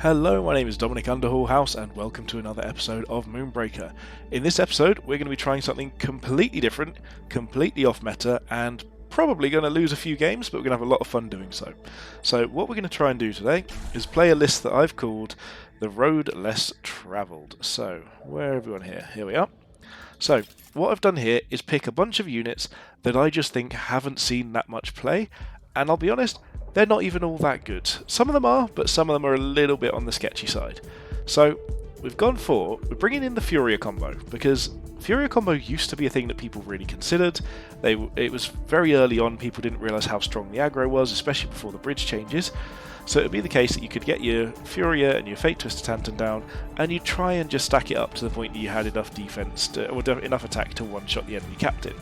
Hello, my name is Dominic Underhallhouse and welcome to another episode of Moonbreaker. In this episode, we're going to be trying something completely different, completely off meta, and probably going to lose a few games, but we're going to have a lot of fun doing so. So what we're going to try and do today is play a list that I've called The Road Less Travelled. So, where are everyone here? Here we are. So, what I've done here is pick a bunch of units that I just think haven't seen that much play, and I'll be honest, they're not even all that good. Some of them are, but some of them are a little bit on the sketchy side. So we're bringing in the Furia combo, because Furia combo used to be a thing that people really considered. It was very early on, people didn't realise how strong the aggro was, especially before the bridge changes. So it would be the case that you could get your Furia and your Fatetwister Tantun down, and you try and just stack it up to the point that you had enough defense or enough attack to one-shot the enemy captain.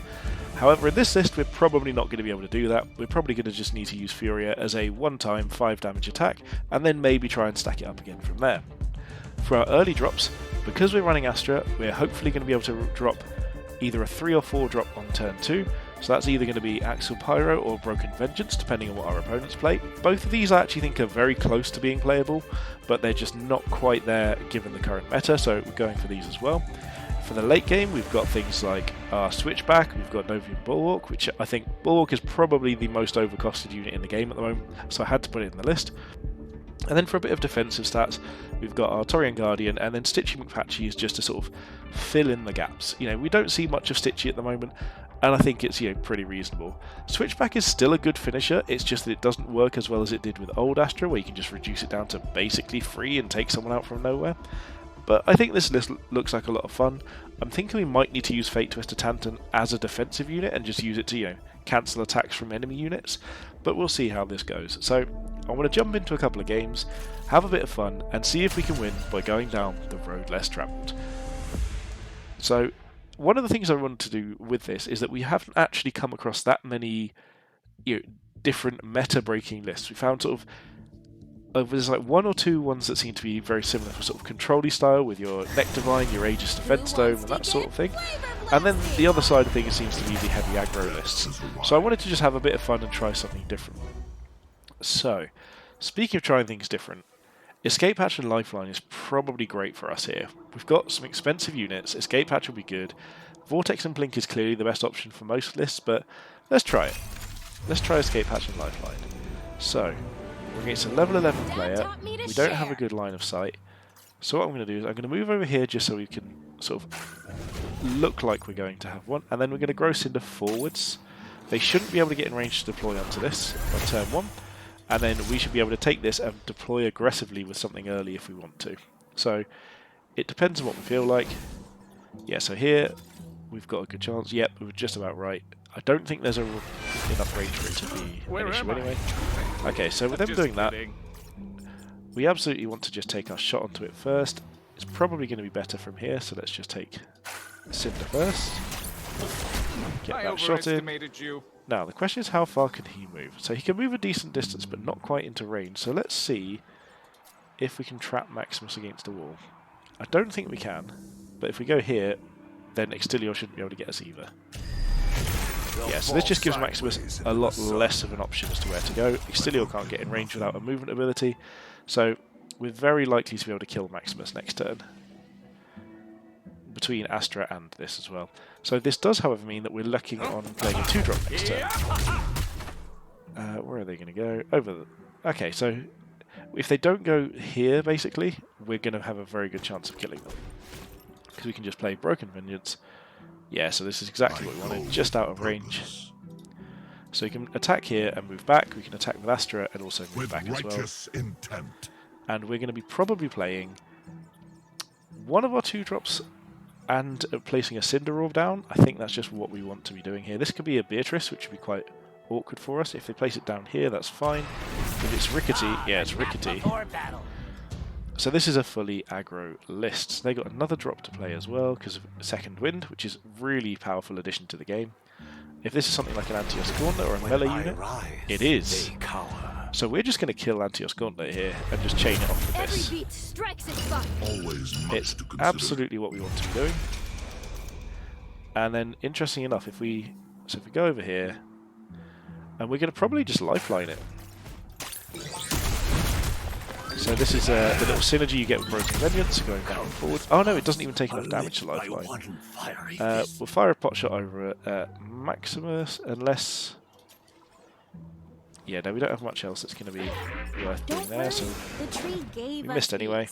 However, in this list, we're probably not going to be able to do that. We're probably going to just need to use Furia as a one-time 5 damage attack, and then maybe try and stack it up again from there. For our early drops, because we're running Astra, we're hopefully going to be able to drop either a 3 or 4 drop on turn 2, so that's either going to be Axl Pyro or Broken Vengeance, depending on what our opponents play. Both of these I actually think are very close to being playable, but they're just not quite there given the current meta, so we're going for these as well. For the late game, we've got things like our Switchback, we've got Novian Bulwark, which I think Bulwark is probably the most overcosted unit in the game at the moment, so I had to put it in the list. And then for a bit of defensive stats, we've got our Torian Guardian, and then Stitchy McPatchy is just to sort of fill in the gaps. You know, we don't see much of Stitchy at the moment, and I think it's, pretty reasonable. Switchback is still a good finisher, it's just that it doesn't work as well as it did with old Astra, where you can just reduce it down to basically free and take someone out from nowhere. But I think this list looks like a lot of fun. I'm thinking we might need to use Fatetwister Tantun as a defensive unit and just use it to, cancel attacks from enemy units. But we'll see how this goes. So I want to jump into a couple of games, have a bit of fun, and see if we can win by going down the road less travelled. So one of the things I want to do with this is that we haven't actually come across that many different meta-breaking lists. We found sort of there's like 1 or 2 ones that seem to be very similar for sort of control-y style with your Neck Divine, your Aegis Defense Dome and that sort of thing. And then the other side of things seems to be the heavy aggro lists. So I wanted to just have a bit of fun and try something different. So, speaking of trying things different, Escape Hatch and Lifeline is probably great for us here. We've got some expensive units, Escape Hatch will be good. Vortex and Blink is clearly the best option for most lists, but let's try it. Let's try Escape Hatch and Lifeline. So, we're against a level 11 player, we don't have a good line of sight, so what I'm going to do is I'm going to move over here just so we can sort of look like we're going to have one, and then we're going to grow Cinder forwards. They shouldn't be able to get in range to deploy onto this by turn 1, and then we should be able to take this and deploy aggressively with something early if we want to. So it depends on what we feel like. Yeah, so here we've got a good chance. Yep, we're just about right. I don't think there's enough range for it to be an issue anyway. Okay, so with them doing that, we absolutely want to just take our shot onto it first. It's probably going to be better from here, so let's just take Cinder first. Get that shot in. Now, the question is how far can he move? So he can move a decent distance, but not quite into range. So let's see if we can trap Maximus against a wall. I don't think we can, but if we go here, then Extilior shouldn't be able to get us either. Yeah, so this just gives Maximus a lot less of an option as to where to go. Extilior can't get in range without a movement ability, so we're very likely to be able to kill Maximus next turn. Between Astra and this as well. So this does, however, mean that we're looking on playing a 2-drop next turn. Where are they going to go? Over the... Okay, so if they don't go here, basically, we're going to have a very good chance of killing them. Because we can just play Broken Vengeance. Yeah, so this is exactly what we wanted, just out of range. So we can attack here and move back, we can attack with Astra and also move back as well. And we're going to be probably playing one of our 2-drops and placing a Cinder Orb down. I think that's just what we want to be doing here. This could be a Beatrice, which would be quite awkward for us. If they place it down here, that's fine. If it's Rickety, yeah, it's Rickety. So this is a fully aggro list. They got another drop to play as well because of Second Wind, which is a really powerful addition to the game. If this is something like an Antios Gauntlet or a melee unit, it is. So we're just going to kill Antios Gauntlet here and just chain it off with this. It's absolutely what we want to be doing. And then, interesting enough, if we go over here, and we're going to probably just lifeline it. So this is the little synergy you get with Broken Vengeance, going back and forward. Oh no, it doesn't even take enough damage to lifeline. We'll fire a pot shot over at Maximus, unless... Yeah, no, we don't have much else that's going to be worth doing there, so we missed anyway.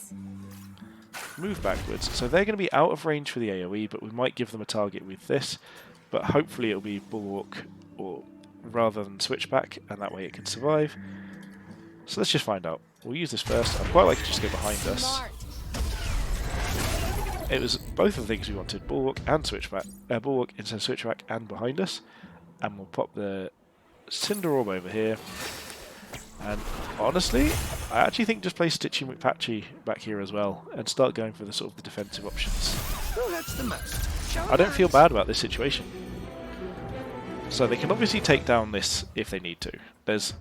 Move backwards. So they're going to be out of range for the AoE, but we might give them a target with this. But hopefully it'll be Bulwark or rather than Switchback, and that way it can survive. So let's just find out. We'll use this first. I'd quite like to just go behind us. It was both of the things we wanted, Bulwark and Switchback. Bulwark instead of Switchback and behind us. And we'll pop the Cinder Orb over here. And honestly, I actually think just play Stitchy McPatchy back here as well and start going for the sort of the defensive options. I don't feel bad about this situation. So they can obviously take down this if they need to. There's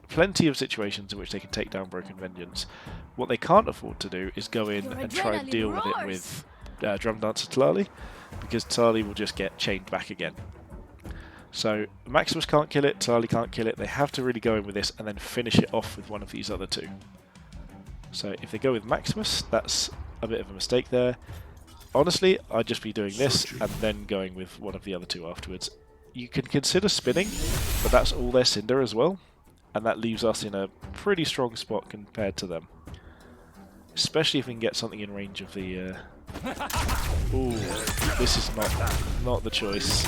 plenty of situations in which they can take down Broken Vengeance. What they can't afford to do is go in and try and deal with it with Drum Dancer Talali, because Talali will just get chained back again. So Maximus can't kill it, Talali can't kill it. They have to really go in with this and then finish it off with one of these other two. So if they go with Maximus, that's a bit of a mistake there. Honestly, I'd just be doing this and then going with one of the other two afterwards. You can consider spinning, but that's all their Cinder as well, and that leaves us in a pretty strong spot compared to them. Especially if we can get something in range of the... Ooh, this is not the choice.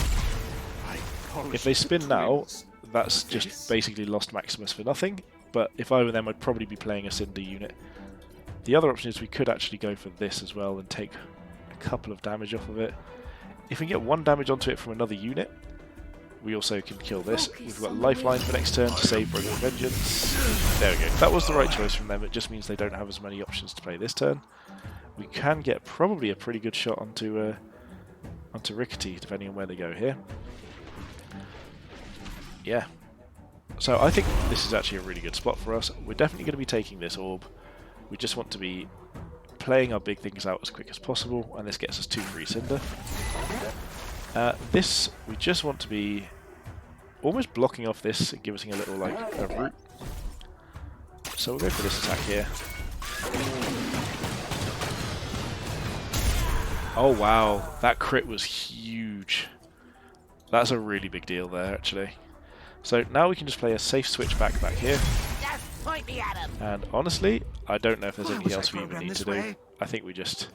If they spin now, that's just basically lost Maximus for nothing, but if I were them, I'd probably be playing a Cinder unit. The other option is we could actually go for this as well and take a couple of damage off of it. If we get one damage onto it from another unit, we also can kill this. We've got Lifeline for next turn to save Broken Vengeance. There we go. That was the right choice from them. It just means they don't have as many options to play this turn. We can get probably a pretty good shot onto Rickety, depending on where they go here. Yeah. So I think this is actually a really good spot for us. We're definitely going to be taking this orb. We just want to be playing our big things out as quick as possible, and this gets us 2 free Cinder. This, we just want to be almost blocking off this and giving us a little, like, a root. So we'll go for this attack here. Oh wow, that crit was huge. That's a really big deal there, actually. So now we can just play a safe Switchback back here. And honestly, I don't know if there's anything else we even need to do. I think we just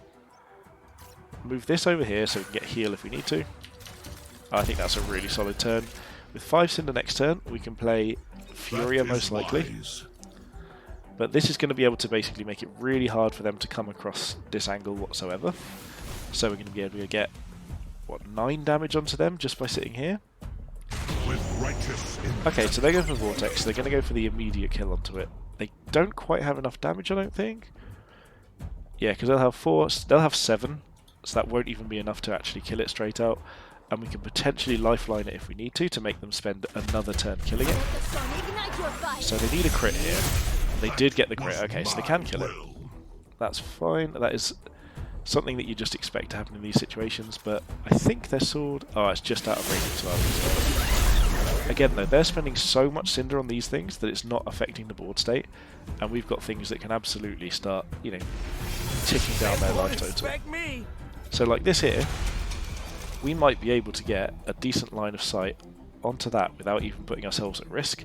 move this over here so we can get heal if we need to. I think that's a really solid turn. With 5 Cinder next turn, we can play Furia most likely. But this is going to be able to basically make it really hard for them to come across this angle whatsoever. So we're going to be able to get, what, 9 damage onto them just by sitting here? Okay, so they're going for Vortex. They're going to go for the immediate kill onto it. They don't quite have enough damage, I don't think. Yeah, because they'll have 4, they'll have 7, so that won't even be enough to actually kill it straight out. And we can potentially lifeline it if we need to make them spend another turn killing it. So they need a crit here. They did get the crit. Okay, so they can kill it. That's fine. That is something that you just expect to happen in these situations, but I think their sword... Oh, it's just out of range as well. Again, though, they're spending so much Cinder on these things that it's not affecting the board state, and we've got things that can absolutely start, you know, ticking down their life total. So like this here, we might be able to get a decent line of sight onto that without even putting ourselves at risk.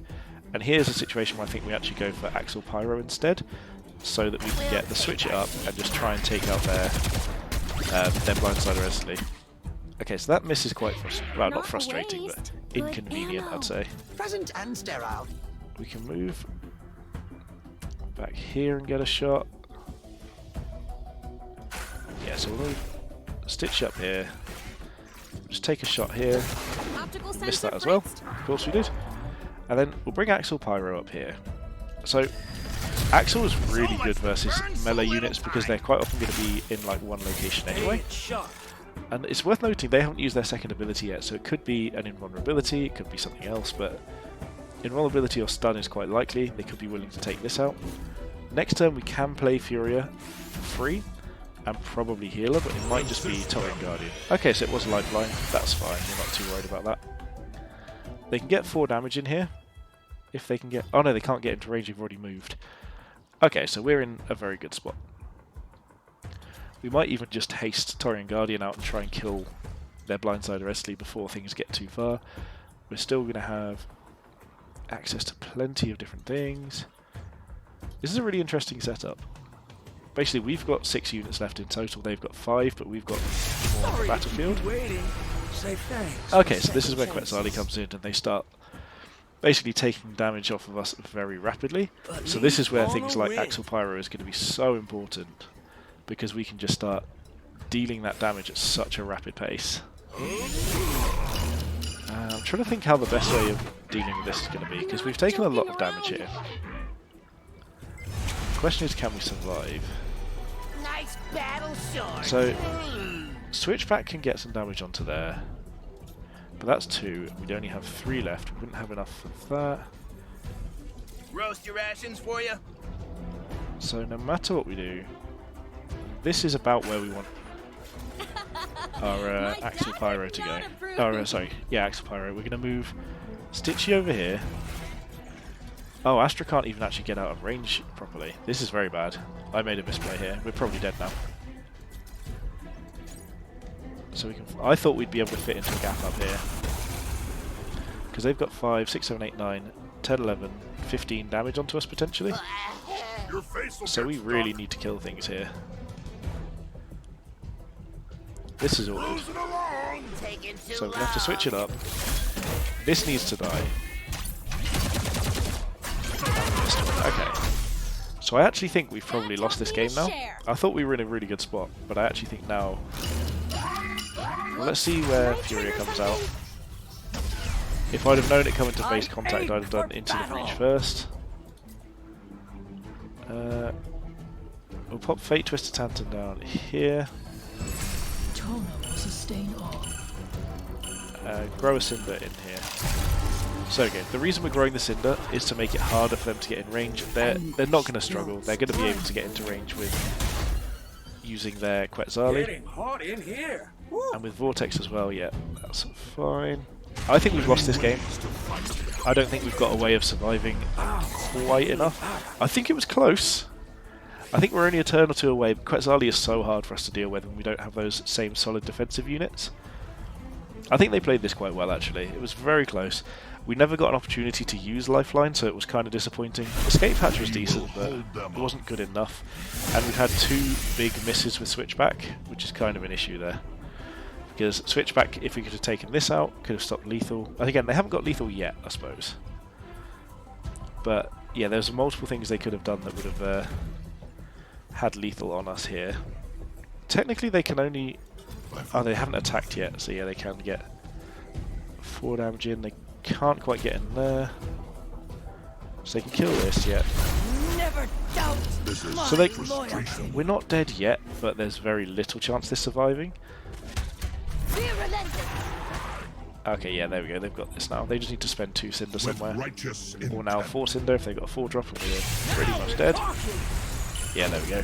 And here's a situation where I think we actually go for Axl Pyro instead, so that we can get the switch it up and just try and take out their blindsider instantly. Okay, so that miss is quite well, not frustrating, but inconvenient, I'd say. Present and sterile. We can move back here and get a shot. Yeah, so we'll move Stitch up here. Just take a shot here. Missed that as well. Of course we did. And then we'll bring Axl Pyro up here. So Axl is really good versus melee units because they're quite often going to be in like one location anyway. And it's worth noting they haven't used their second ability yet, so it could be an invulnerability, it could be something else, but invulnerability or stun is quite likely. They could be willing to take this out. Next turn we can play Furia for free and probably healer, but it might just be Torian Guardian. Okay, so it was a lifeline. That's fine. We're not too worried about that. They can get 4 damage in here. If they can get... Oh no, they can't get into range. They've already moved. Okay, so we're in a very good spot. We might even just haste Torian Guardian out and try and kill their Blindsider Esli before things get too far. We're still going to have access to plenty of different things. This is a really interesting setup. Basically, we've got 6 units left in total. They've got 5, but we've got more on the battlefield. Okay, so this is where Quetzali comes in, and they start basically taking damage off of us very rapidly. So this is where things like Axl Pyro is going to be so important, because we can just start dealing that damage at such a rapid pace. I'm trying to think how the best way of dealing with this is going to be, because we've taken a lot of damage here. The question is, can we survive? Nice battle sword. So, Switchback can get some damage onto there, but that's 2. We'd only have 3 left. We wouldn't have enough for that. Roast your rations for you. So no matter what we do, this is about where we want our Axl Pyro to go. Sorry, yeah, Axl Pyro. We're going to move Stitchy over here. Oh, Astra can't even actually get out of range properly. This is very bad. I made a misplay here. We're probably dead now. So we can. I thought we'd be able to fit into a gap up here, because they've got 5, 6, 7, 8, 9, 10, 11, 15 damage onto us potentially. So we really need to kill things here. This is awkward. So we have to switch it up. This needs to die. Okay. So I actually think we've probably lost this game now. I thought we were in a really good spot, but I actually think now... Well, let's see where Furia comes out. If I'd have known it coming to face contact, I'd have done Into the Breach first. We'll pop Fatetwister Tantun down here. Grow a Cinder in here. So again, the reason we're growing the Cinder is to make it harder for them to get in range. They're not going to struggle. They're going to be able to get into range with using their Quetzali. And with Vortex as well, yeah, that's fine. I think we've lost this game. I don't think we've got a way of surviving quite enough. I think it was close. I think we're only a turn or 2 away, but Quetzali is so hard for us to deal with when we don't have those same solid defensive units. I think they played this quite well, actually. It was very close. We never got an opportunity to use Lifeline, so it was kind of disappointing. Escape Hatch was decent, but it wasn't good enough. And we've had 2 big misses with Switchback, which is kind of an issue there. Because Switchback, if we could have taken this out, could have stopped lethal. And again, they haven't got lethal yet, I suppose. But yeah, there's multiple things they could have done that would have had lethal on us here. Technically, they can only... Oh, they haven't attacked yet, so yeah, they can get 4 damage in. They can't quite get in there. So they can kill this yet. Never doubt. So they... We're not dead yet, but there's very little chance they're surviving. Okay, yeah, there we go. They've got this now. They just need to spend 2 Cinder somewhere. Or now 4 Cinder if they've got a 4-drop, and we're pretty much dead. Yeah, there we go.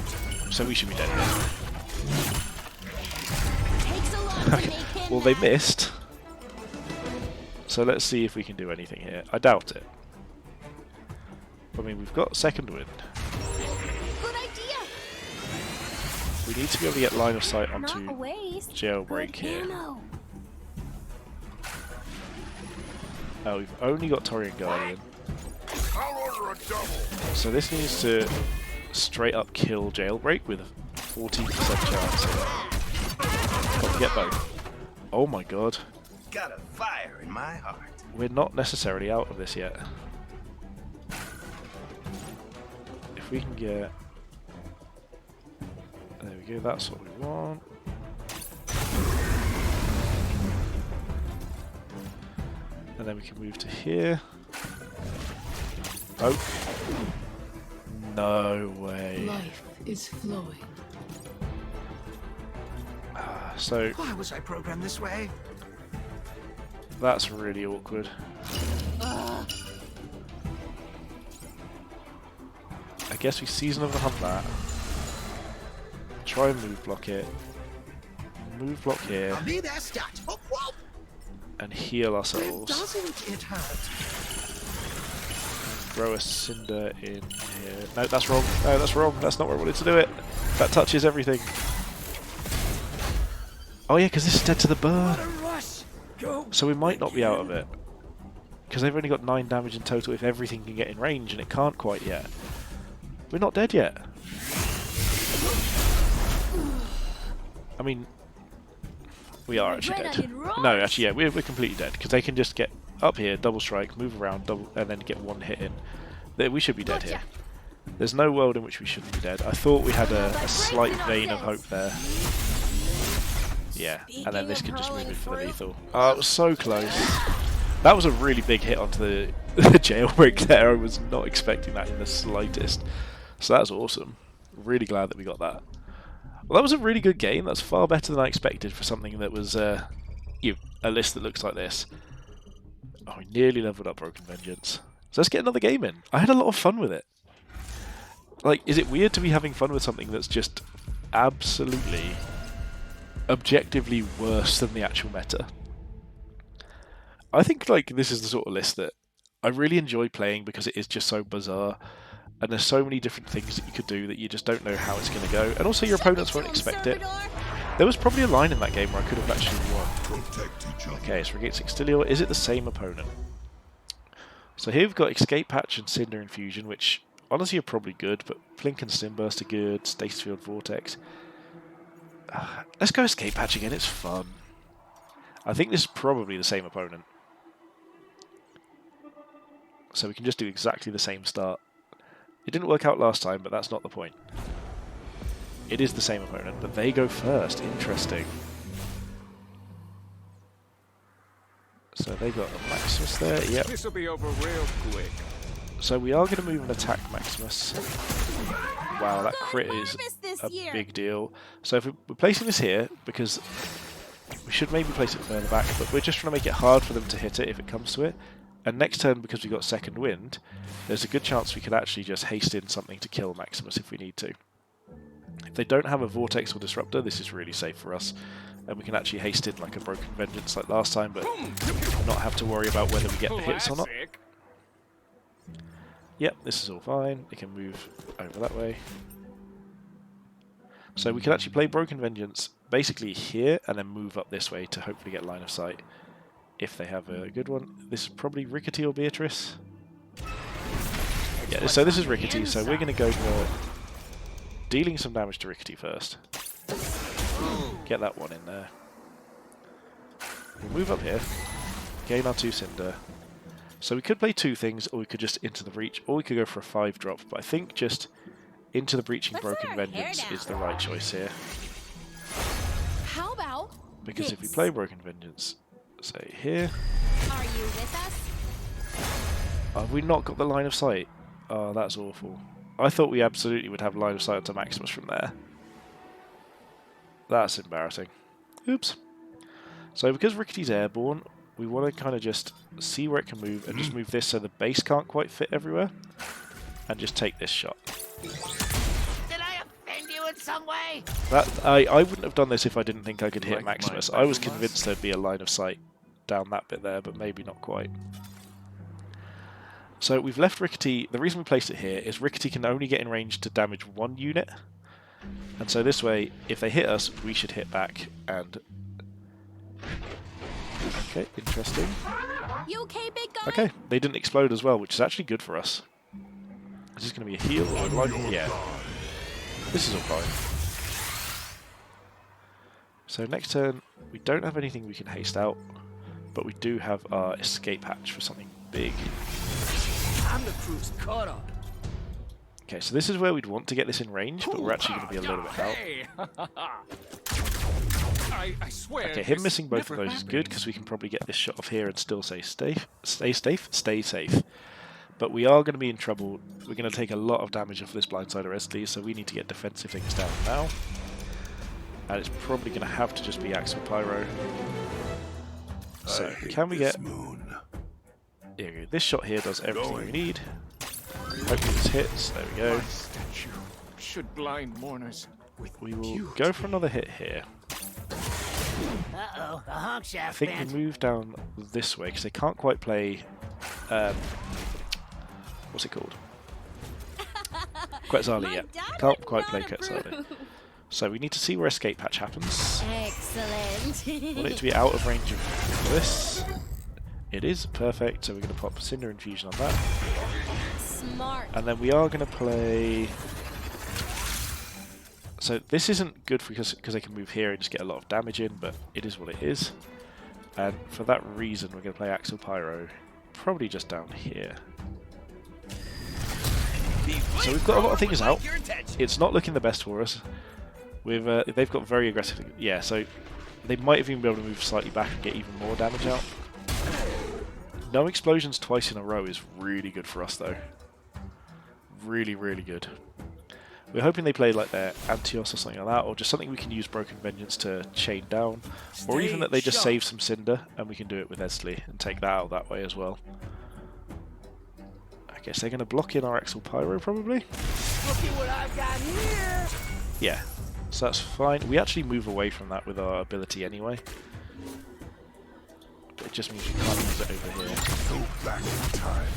So we should be dead here. Okay. Well, they missed. So let's see if we can do anything here. I doubt it. I mean, we've got second wind. Good idea. We need to be able to get line of sight onto Jailbreak here. Oh, we've only got Torian Guardian. So this needs to straight up kill Jailbreak with a 14% chance. Got to get both. Oh my god. Got a fire in my heart. We're not necessarily out of this yet. If we can get... There we go, that's what we want. And then we can move to here. Oh. No way. Life is flowing. So Why was I programmed this way? that's really awkward. I guess we Season of the Hunt that. Try and move block it. Move block here. I'll be that stat. Oh, whoa. And heal ourselves. Doesn't it hurt? throw a cinder in here. No, that's wrong. No, that's wrong. That's not where I wanted to do it. That touches everything. Oh yeah, because this is dead to the burn. So we might not be out of it. Because they've only got 9 damage in total if everything can get in range, and it can't quite yet. We're not dead yet. I mean, we are actually dead. No, actually, yeah, we're completely dead. Because they can just get up here, double strike, move around, and then get 1 hit in. We should be dead here. There's no world in which we shouldn't be dead. I thought we had a slight vein of hope there. Yeah, and then this could just move in for the lethal. Oh, it was so close. That was a really big hit onto the jailbreak there. I was not expecting that in the slightest. So that's awesome. Really glad that we got that. Well, that was a really good game. That's far better than I expected for something that was a list that looks like this. Oh, we nearly leveled up Broken Vengeance. So let's get another game in. I had a lot of fun with it. Like, is it weird to be having fun with something that's just absolutely, objectively worse than the actual meta? I think like this is the sort of list that I really enjoy playing because it is just so bizarre, and there's so many different things that you could do that you just don't know how it's going to go, and also your opponents won't expect it. There was probably a line in that game where I could have actually won. Okay, so we're against Extilior. Is it the same opponent? So here we've got Escape Patch and Cinder Infusion, which honestly are probably good, but Plink and Stimburst are good, Stasis Field Vortex. Let's go Escape Patch again, it's fun. I think this is probably the same opponent. So we can just do exactly the same start. It didn't work out last time, but that's not the point. It is the same opponent, but they go first. Interesting. So they got a Maximus there. Yep. This will be over real quick. So we are going to move and attack Maximus. Wow, that crit is a big deal. So if we're placing this here, because we should maybe place it further back, but we're just trying to make it hard for them to hit it if it comes to it. And next turn, because we got second wind, there's a good chance we could actually just haste in something to kill Maximus if we need to. If they don't have a Vortex or Disruptor, this is really safe for us. And we can actually haste in like a Broken Vengeance like last time, but not have to worry about whether we get the hits or not. Yep, this is all fine. It can move over that way. So we can actually play Broken Vengeance basically here and then move up this way to hopefully get line of sight if they have a good one. This is probably Rickety or Beatrice. Yeah, so this is Rickety, so we're going to go for dealing some damage to Rickety first. Get that one in there. We'll move up here, gain our 2 Cinder. So we could play 2 things, or we could just Into the Breach, or we could go for a 5-drop, but I think just Into the Breaching Broken Vengeance is the right choice here. How about because if we play Broken Vengeance, say here... Are you with us? Have we not got the line of sight? Oh, that's awful. I thought we absolutely would have line of sight to Maximus from there. That's embarrassing. Oops. So because Rickety's airborne, we want to kind of just see where it can move and just move this so the base can't quite fit everywhere. And just take this shot. Did I offend you in some way? I wouldn't have done this if I didn't think I could hit Maximus. I was convinced there'd be a line of sight down that bit there, but maybe not quite. So we've left Rickety. The reason we placed it here is Rickety can only get in range to damage 1 unit. And so this way, if they hit us, we should hit back and... Okay, interesting. You okay, big guy? Okay, they didn't explode as well, which is actually good for us. Is this going to be a heal or a life? Yeah. This is all fine. So next turn, we don't have anything we can haste out, but we do have our escape hatch for something big. I'm the crew's caught up. Okay, so this is where we'd want to get this in range, but we're actually going to be a little bit out. I swear. Okay, him missing both of those is good because we can probably get this shot off here and still stay safe. But we are going to be in trouble. We're going to take a lot of damage off this Blindsider SD, so we need to get defensive things down now. And it's probably going to have to just be Axl Pyro. So, can we get... Here we go. This shot here does everything we need. Hopefully this hits. There we go. Should blind mourners. We will go for another hit here. Uh-oh, the honk shaft I think we move down this way because they can't quite play What's it called? Quetzali, My yeah. dad Can't would quite not play Quetzali. approve. So we need to see where escape hatch happens. Excellent. We want it to be out of range of this. It is perfect, so we're going to pop Cinder Infusion on that. Smart. And then we are going to play... So this isn't good because they can move here and just get a lot of damage in, but it is what it is. And for that reason, we're going to play Axl Pyro, probably just down here. So we've got a lot of things out. It's not looking the best for us. They've got very aggressive... Yeah, so they might have even be able to move slightly back and get even more damage out. No explosions twice in a row is really good for us, though. Really, really good. We're hoping they play like their Antios or something like that, or just something we can use Broken Vengeance to chain down, or even that they just save some Cinder and we can do it with Esley and take that out that way as well. I guess they're going to block in our Axl Pyro probably. Look at what I've got here. Yeah, so that's fine. We actually move away from that with our ability anyway. It just means we can't use it over here. Go back in time.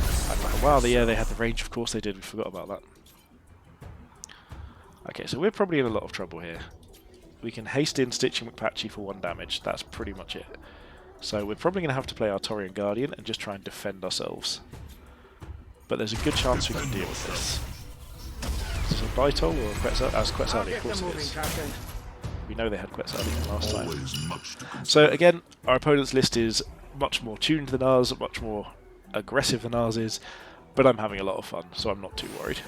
Wow, yeah, they had the range. Of course they did. We forgot about that. Okay, so we're probably in a lot of trouble here. We can haste in Stitchy McPatchy for 1 damage. That's pretty much it. So we're probably going to have to play our Torian Guardian and just try and defend ourselves. But there's a good chance we can deal with this. Is this a Bytol or a Quetzali? As Quetzali, of course it is. We know they had Quetzali from last time. So again, our opponent's list is much more tuned than ours, much more aggressive than ours is, but I'm having a lot of fun, so I'm not too worried.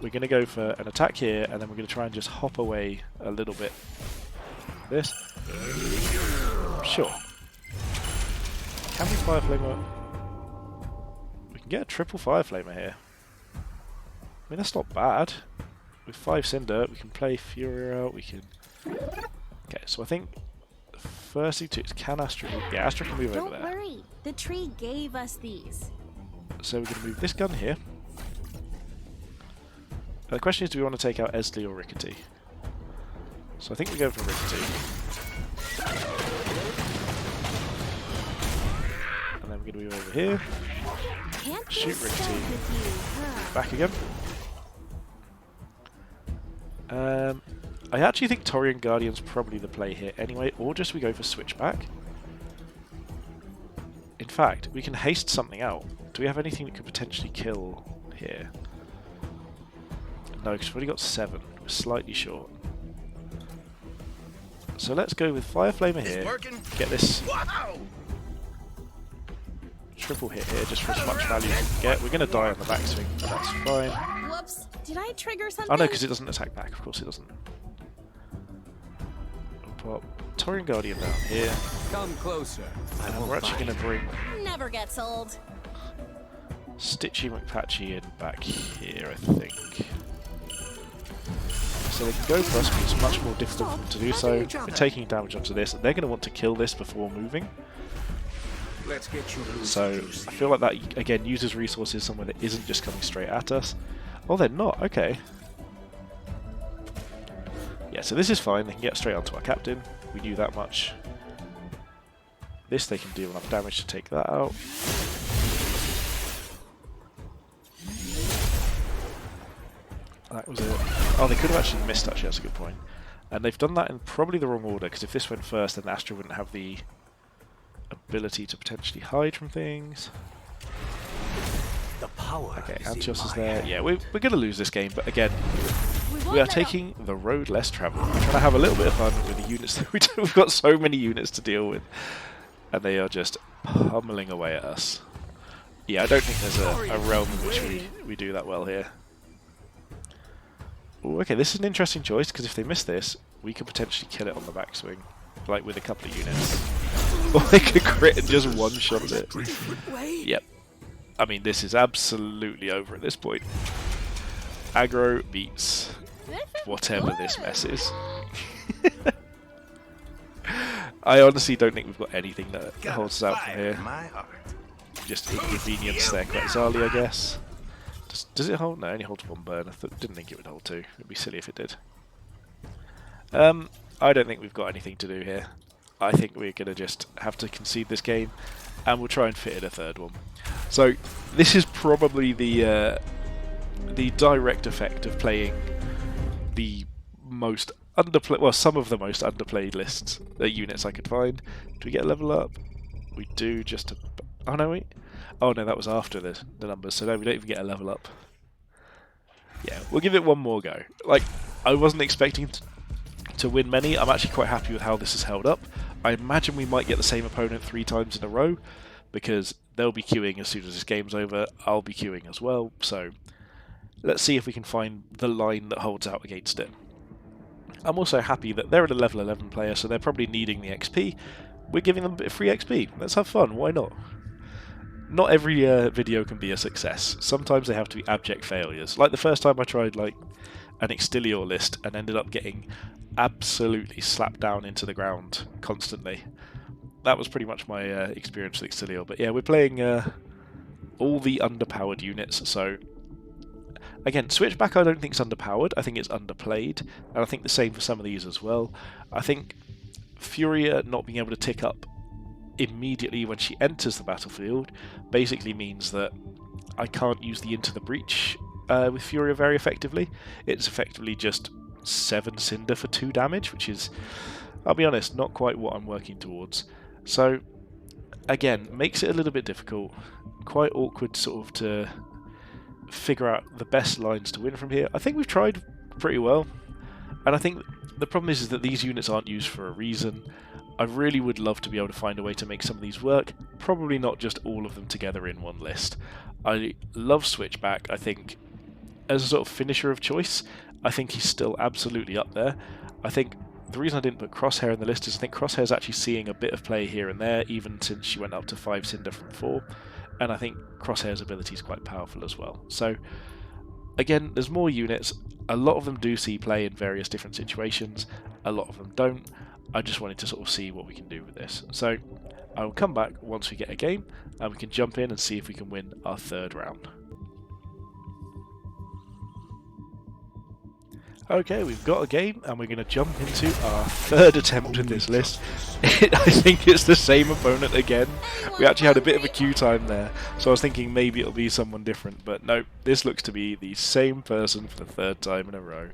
We're going to go for an attack here, and then we're going to try and just hop away a little bit. This? Sure. Can we Fire Flamer? We can get a triple Fire Flamer here. I mean, that's not bad. With 5 Cinder, we can play Furia out, we can... Okay, so I think the first thing to do is, can Astra move? Yeah, Astra can move over there. Don't worry. The tree gave us these. So we're going to move this gun here. The question is, do we want to take out Esley or Rickety? So I think we go for Rickety. And then we're going to move over here. Can't Shoot be Rickety. stuck with you, huh? Back again. I actually think Torian Guardian's probably the play here anyway, or just we go for Switchback. In fact, we can haste something out. Do we have anything that could potentially kill here? No, because we've already got 7. We're slightly short. So let's go with Fire Flamer here. Get this triple hit here, just for as much value as we can get. We're going to die on the backswing, but that's fine. Whoops. Did I trigger something? Oh no, because it doesn't attack back. Of course it doesn't. We'll pop Torian Guardian down here. Come closer. And we're actually going to bring Never gets old. Stitchy McPatchy in back here, I think. So they can go for us, but it's much more difficult for them to do so. We're taking damage onto this, and they're going to want to kill this before moving. Let's get you. So I feel like that, again, uses resources somewhere that isn't just coming straight at us. Oh, they're not. Okay. Yeah, so this is fine. They can get straight onto our captain. We knew that much. This they can deal enough damage to take that out. That was it. Oh, they could have actually missed, actually. That's a good point. And they've done that in probably the wrong order, because if this went first, then Astra wouldn't have the ability to potentially hide from things. The power. Okay, Antios is there. Yeah, we're going to lose this game, but again, we are taking the road less travelled. We're trying to have a little bit of fun with the units that we do. We've got so many units to deal with, and they are just pummeling away at us. Yeah, I don't think there's a realm in which we do that well here. Ooh, okay, this is an interesting choice, because if they miss this, we could potentially kill it on the backswing, like with a couple of units. Or they could crit and just one-shot it. Yep. I mean, this is absolutely over at this point. Aggro beats whatever this mess is. I honestly don't think we've got anything that holds us out from here. Just inconvenience there, Quetzali, I guess. Does it hold? No, it only holds 1 burn. I didn't think it would hold 2. It'd be silly if it did. I don't think we've got anything to do here. I think we're going to just have to concede this game. and we'll try and fit in a third one. So this is probably the direct effect of playing the most underplayed, well, some of the most underplayed lists, units I could find. Do we get a level up? We do, just to... Oh no, wait. Oh no, that was after the numbers, so no, we don't even get a level up. Yeah, we'll give it one more go. Like, I wasn't expecting to win many. I'm actually quite happy with how this has held up. I imagine we might get the same opponent 3 times in a row, because they'll be queuing as soon as this game's over. I'll be queuing as well, so let's see if we can find the line that holds out against it. I'm also happy that they're at a level 11 player, so they're probably needing the XP. We're giving them a bit of free XP. Let's have fun, why not? Not every video can be a success. Sometimes they have to be abject failures. Like the first time I tried like an Extilior list and ended up getting absolutely slapped down into the ground constantly. That was pretty much my experience with Extilior. But yeah, we're playing all the underpowered units, so... Again, Switchback I don't think is underpowered, I think it's underplayed, and I think the same for some of these as well. I think Furia not being able to tick up immediately when she enters the battlefield basically means that I can't use the Into the Breach with Furia very effectively. It's effectively just 7 Cinder for 2 damage, which is, I'll be honest, not quite what I'm working towards. So, again, makes it a little bit difficult, quite awkward sort of to figure out the best lines to win from here. I think we've tried pretty well, and I think the problem is that these units aren't used for a reason. I really would love to be able to find a way to make some of these work, probably not just all of them together in one list. I love Switchback. I think as a sort of finisher of choice, I think he's still absolutely up there. I think the reason I didn't put Crosshair in the list is I think Crosshair's actually seeing a bit of play here and there, even since she went up to 5 Cinder from 4. And I think Crosshair's ability is quite powerful as well. So, again, there's more units. A lot of them do see play in various different situations. A lot of them don't. I just wanted to sort of see what we can do with this. So, I will come back once we get a game, and we can jump in and see if we can win our 3rd round. Okay, we've got a game, and we're going to jump into our 3rd attempt with this list. I think it's the same opponent again. We actually had a bit of a queue time there, so I was thinking maybe it'll be someone different, but no, this looks to be the same person for the 3rd time in a row.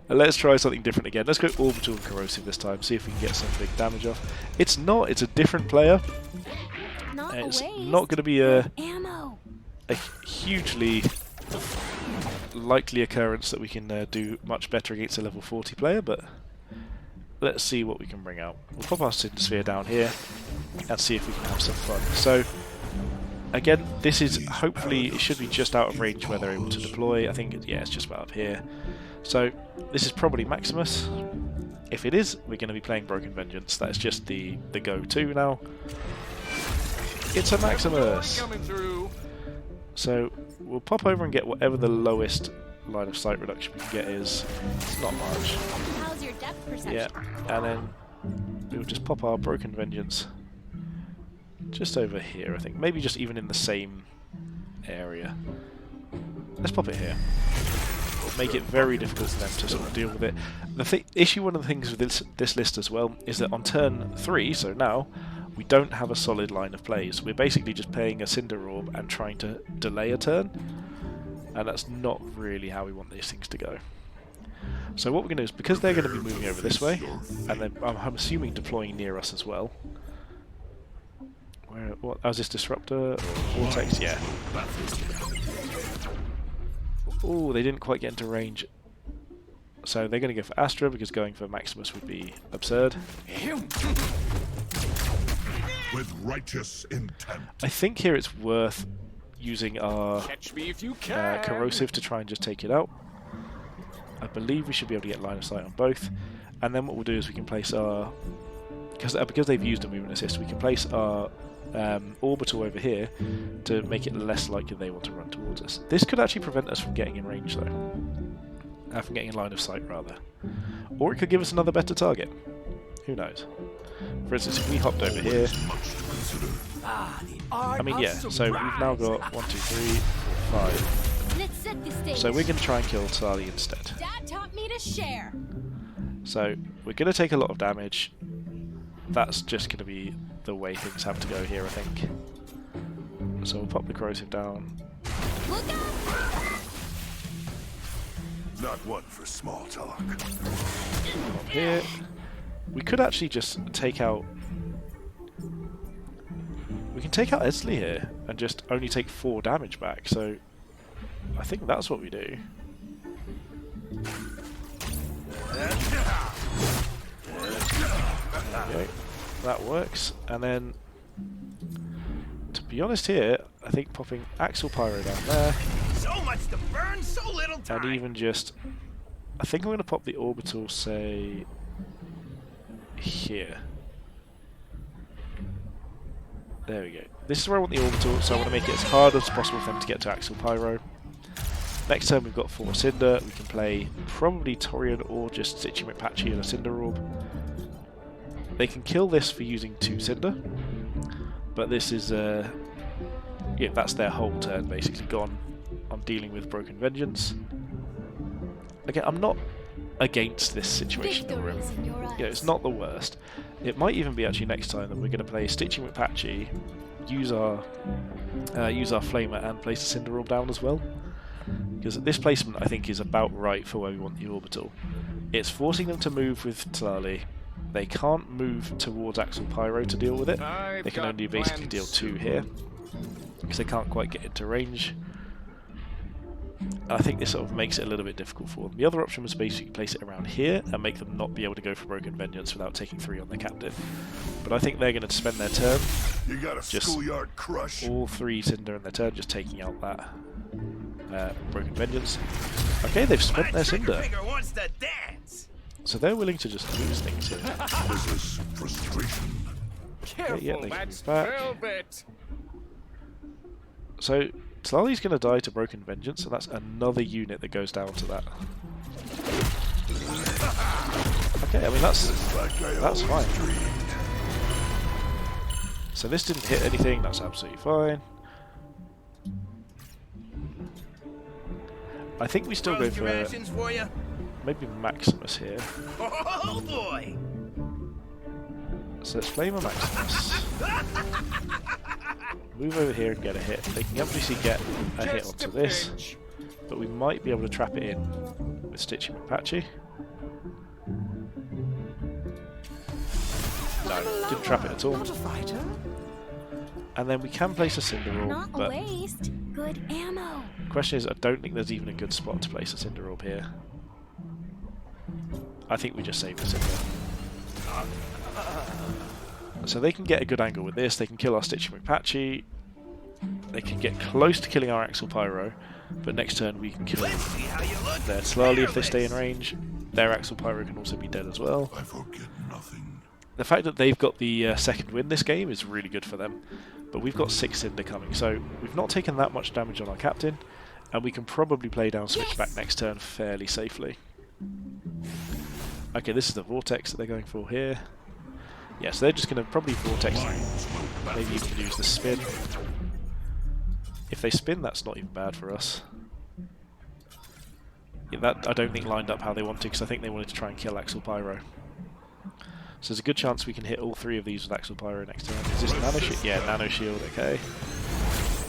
Let's try something different again. Let's go Orbital and Corrosive this time, see if we can get some big damage off. It's not, it's a different player. It's not going to be a hugely likely occurrence that we can do much better against a level 40 player, but let's see what we can bring out. We'll pop our Cinder Sphere down here and see if we can have some fun. So again, this is hopefully, it should be just out of range where they're able to deploy. I think, yeah, it's just about up here. So this is probably Maximus. If it is, we're going to be playing Broken Vengeance. That's just the go-to now. It's a Maximus! So we'll pop over and get whatever the lowest line of sight reduction we can get is. It's not much. How's your depth perception? Yeah, and then we'll just pop our Broken Vengeance just over here, I think. Maybe just even in the same area. Let's pop it here. It'll make it very difficult for them to sort of deal with it. The issue, one of the things with this list as well, is that on turn 3, so now, we don't have a solid line of plays. We're basically just playing a Cinder Orb and trying to delay a turn, and that's not really how we want these things to go. So what we're going to do is, because they're going to be moving over this way, and then I'm assuming deploying near us as well. What? Oh, is this Disruptor or Vortex? Yeah. Oh, they didn't quite get into range. So they're going to go for Astra, because going for Maximus would be absurd. With righteous intent. I think here it's worth using our Corrosive to try and just take it out. I believe we should be able to get line of sight on both. And then what we'll do is we can place our... Because they've used a movement assist, we can place our Orbital over here to make it less likely they want to run towards us. This could actually prevent us from getting in range though. From getting in line of sight rather. Or it could give us another better target. Who knows? For instance, if we hopped over here... I mean, yeah, so we've now got 1, 2, 3, 4, 5. So we're going to try and kill Tali instead. Dad taught me to share. So we're going to take a lot of damage. That's just going to be the way things have to go here, I think. So we'll pop the corrosive down. Look out! Not one for small talk. Up here. We could actually just take out... We can take out Esley here and just only take 4 damage back, so I think that's what we do. Okay, that works. And then, to be honest here, I think popping Axl Pyro down there. So much to burn, so little time. And even just... I think I'm going to pop the orbital, say, here. There we go. This is where I want the orbital, so I want to make it as hard as possible for them to get to Axl Pyro. Next turn we've got 4 Cinder. We can play probably Torian or just Stitchy McPatchy and a Cinder Orb. They can kill this for using 2 Cinder, but this is yeah, that's their whole turn basically gone on dealing with Broken Vengeance. Again, I'm not against this situation that we're in. Yeah, it's not the worst. It might even be actually next time that we're going to play Stitchy McPatchy, use our Flamer and place a Cinder Orb down as well. Because this placement I think is about right for where we want the orbital. It's forcing them to move with Tlali. They can't move towards Axl Pyro to deal with it. They can only basically deal 2 here. Because they can't quite get into range. I think this sort of makes it a little bit difficult for them. The other option was basically place it around here and make them not be able to go for Broken Vengeance without taking 3 on their captain. But I think they're going to spend their turn You got a just schoolyard crush. all 3 Cinder in their turn, just taking out that Broken Vengeance. Okay, they've spent their Cinder. Wants to dance. So they're willing to just lose things here. This is frustration. Okay, yeah, they can That's move back. velvet. So Tlali's going to die to Broken Vengeance, so that's another unit that goes down to that. Okay, I mean that's fine. So this didn't hit anything, that's absolutely fine. I think we still go for maybe Maximus here. Oh boy! So let's flame a Maximus. Move over here and get a hit. They can obviously get a hit onto this, but we might be able to trap it in with Stitchy McPatchy. No, didn't trap it at all. And then we can place a Cinder Orb, Not a but waste. Good ammo. the question is, I don't think there's even a good spot to place a Cinder Orb here. I think we just save the Cinder. So they can get a good angle with this, they can kill our Stitchy McPatchy, they can get close to killing our Axl Pyro, but next turn we can kill their Tlali if they stay in range. Their Axl Pyro can also be dead as well. I forget nothing. The fact that they've got the second win this game is really good for them, but we've got 6 Cinder coming, so we've not taken that much damage on our captain, and we can probably play down Switchback next turn fairly safely. Okay, this is the Vortex that they're going for here. Yeah, so they're just going to probably Vortex, maybe even use the spin. If they spin, that's not even bad for us. Yeah, that I don't think lined up how they wanted, because I think they wanted to try and kill Axl Pyro. So there's a good chance we can hit all 3 of these with Axl Pyro next turn. Is this Nano Shield? Yeah, Nano Shield, okay.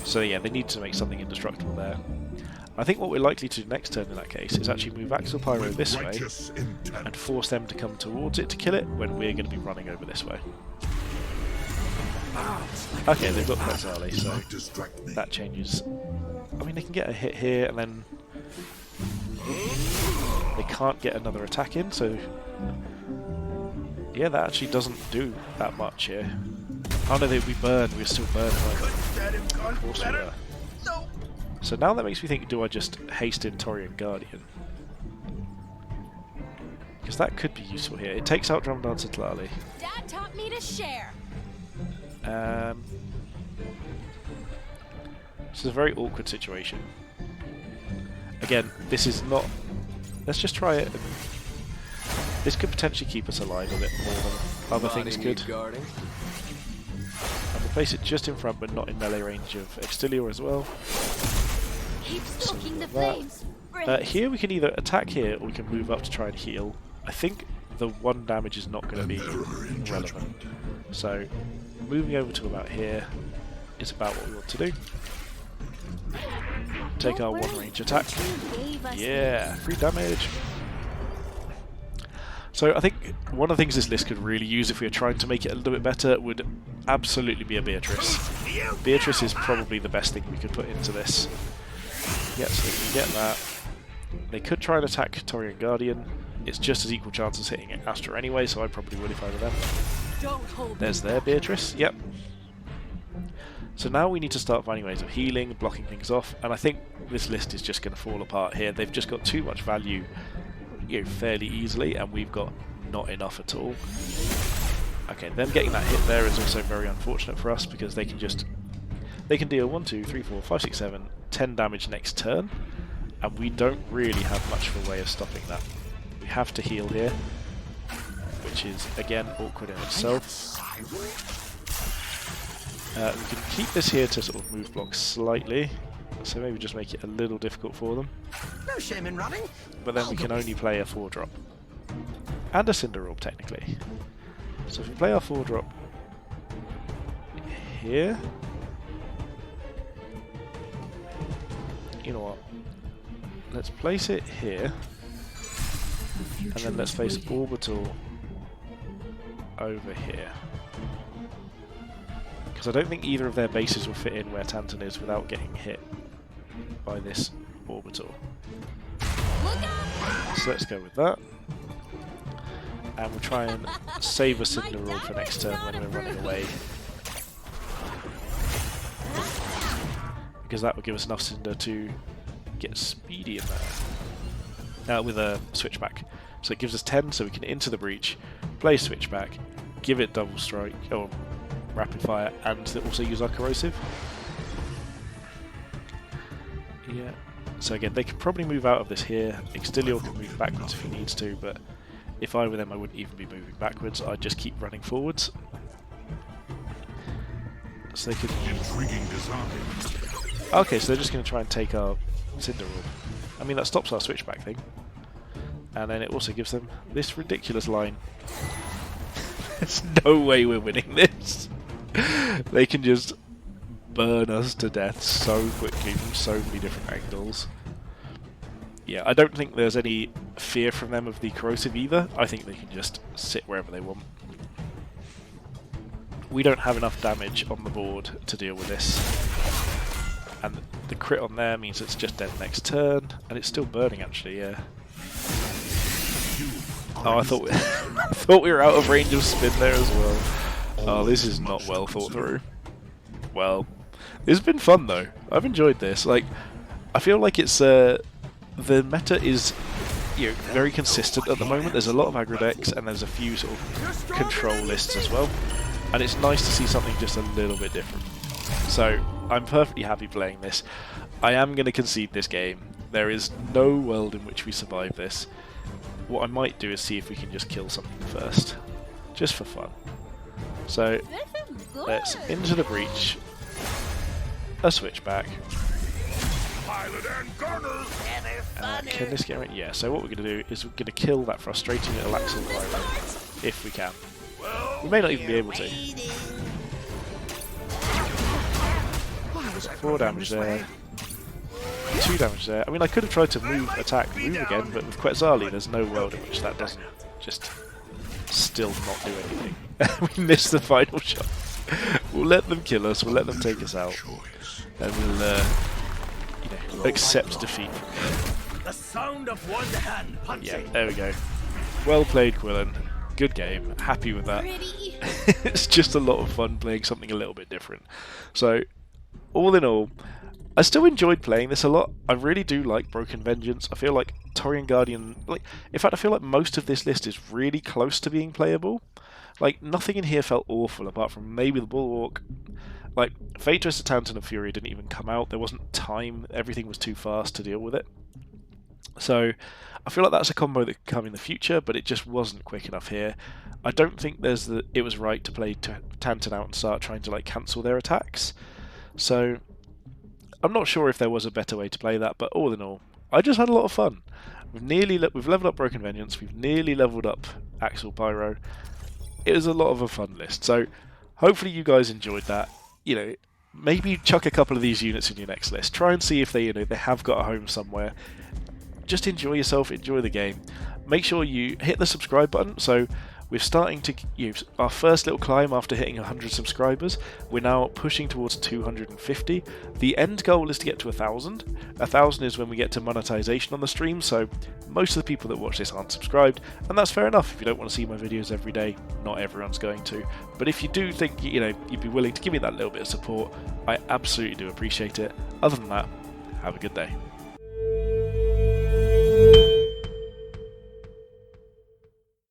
So yeah, they need to make something indestructible there. I think what we're likely to do next turn in that case is actually move Axl Pyro this way and force them to come towards it to kill it when we're going to be running over this way. Okay, they've got Quetzale, so that changes. I mean, they can get a hit here and then they can't get another attack in, so yeah, that actually doesn't do that much here. Oh no, we burn, we're still burning, right? Of course we are. So now that makes me think, do I just haste in Torian Guardian? Because that could be useful here. It takes out Drum Dancer Tlali. Dad taught me to share. This is a very awkward situation. Again, this is not... Let's just try it. This could potentially keep us alive a bit more than other things could. And we'll place it just in front, but not in melee range of Extilior as well. Keep stoking the flames. Here we can either attack here or we can move up to try and heal. I think the 1 damage is not going to be Error in relevant. judgment. So moving over to about here is about what we want to do. Take our 1 range attack. Yeah, 3 damage. So I think one of the things this list could really use if we were trying to make it a little bit better would absolutely be a Beatrice. Beatrice is probably the best thing we could put into this. Yeah, so we can get that. They could try and attack Torian Guardian. It's just as equal chance as hitting Astra anyway, so I probably would if I were them. There's their Beatrice, yep. So now we need to start finding ways of healing, blocking things off, and I think this list is just going to fall apart here. They've just got too much value, you know, fairly easily, and we've got not enough at all. Okay, them getting that hit there is also very unfortunate for us because they can deal 1, 2, 3, 4, 5, 6, 7, 10 damage next turn, and we don't really have much of a way of stopping that. We have to heal here, which is again awkward in itself. We can keep this here to sort of move blocks slightly, so maybe just make it a little difficult for them. No shame in running. But then we can only play a 4-drop. And a Cinder Orb, technically. So if we play our 4-drop here... You know what? Let's place it here. And then let's place Orbital over here. Because I don't think either of their bases will fit in where Tantun is without getting hit by this Orbital. So let's go with that. And we'll try and save a Cinder Orb for next turn when we're running away. Because that will give us enough Cinder to get Speedy in there. With a Switchback. So it gives us 10, so we can into the breach, play Switchback, give it double strike, or rapid fire, and also use our corrosive. Yeah. So again, they could probably move out of this here. Extilior can move backwards if he needs to, but if I were them, I wouldn't even be moving backwards. I'd just keep running forwards. So they could. Intriguing design. Okay, so they're just going to try and take our Cinder Orb. I mean, that stops our Switchback thing. And then it also gives them this ridiculous line. There's no way we're winning this. They can just burn us to death so quickly from so many different angles. Yeah, I don't think there's any fear from them of the corrosive either. I think they can just sit wherever they want. We don't have enough damage on the board to deal with this. And the crit on there means it's just dead next turn, and it's still burning actually, yeah. Oh, I thought I thought we were out of range of spin there as well. Oh, this is not well thought through. Well, it's been fun though. I've enjoyed this. Like, I feel like it's the meta is, you know, very consistent at the moment. There's a lot of aggro decks and there's a few sort of control lists as well, and it's nice to see something just a little bit different. So I'm perfectly happy playing this. I am going to concede this game. There is no world in which we survive this. What I might do is see if we can just kill something first, just for fun. So let's into the breach, a Switchback. Pilot and gunner. Can this get right? Yeah, so what we're going to do is we're going to kill that frustrating little Axl Pyro, if we can. We may not even be able to. 4 damage there, 2 damage there. I mean, I could have tried to move again, but with Quetzali there's no world in which that doesn't just still not do anything. We missed the final shot. We'll let them kill us, we'll let them take us out, and we'll you know, accept defeat from there. The sound of one hand punching. Yeah, there we go. Well played, Quillen. Good game. Happy with that. It's just a lot of fun playing something a little bit different. So, all in all, I still enjoyed playing this a lot. I really do like Broken Vengeance. I feel like Torian Guardian, in fact, I feel like most of this list is really close to being playable. Like, nothing in here felt awful, apart from maybe the Bulwark. Like, Fatetwister Tantun and Furia didn't even come out. There wasn't time. Everything was too fast to deal with it. So, I feel like that's a combo that could come in the future, but it just wasn't quick enough here. I don't think it was right to play Tantun out and start trying to, like, cancel their attacks. So, I'm not sure if there was a better way to play that, but all in all, I just had a lot of fun. We've leveled up Broken Vengeance, we've nearly leveled up Axl Pyro. It was a lot of a fun list, so hopefully you guys enjoyed that. You know, maybe chuck a couple of these units in your next list. Try and see if they, they have got a home somewhere. Just enjoy yourself, enjoy the game. Make sure you hit the subscribe button. So we're starting to use our first little climb after hitting 100 subscribers. We're now pushing towards 250. The end goal is to get to 1,000. 1,000 is when we get to monetization on the stream, so most of the people that watch this aren't subscribed, and that's fair enough. If you don't want to see my videos every day, not everyone's going to. But if you do think, you'd be willing to give me that little bit of support, I absolutely do appreciate it. Other than that, have a good day.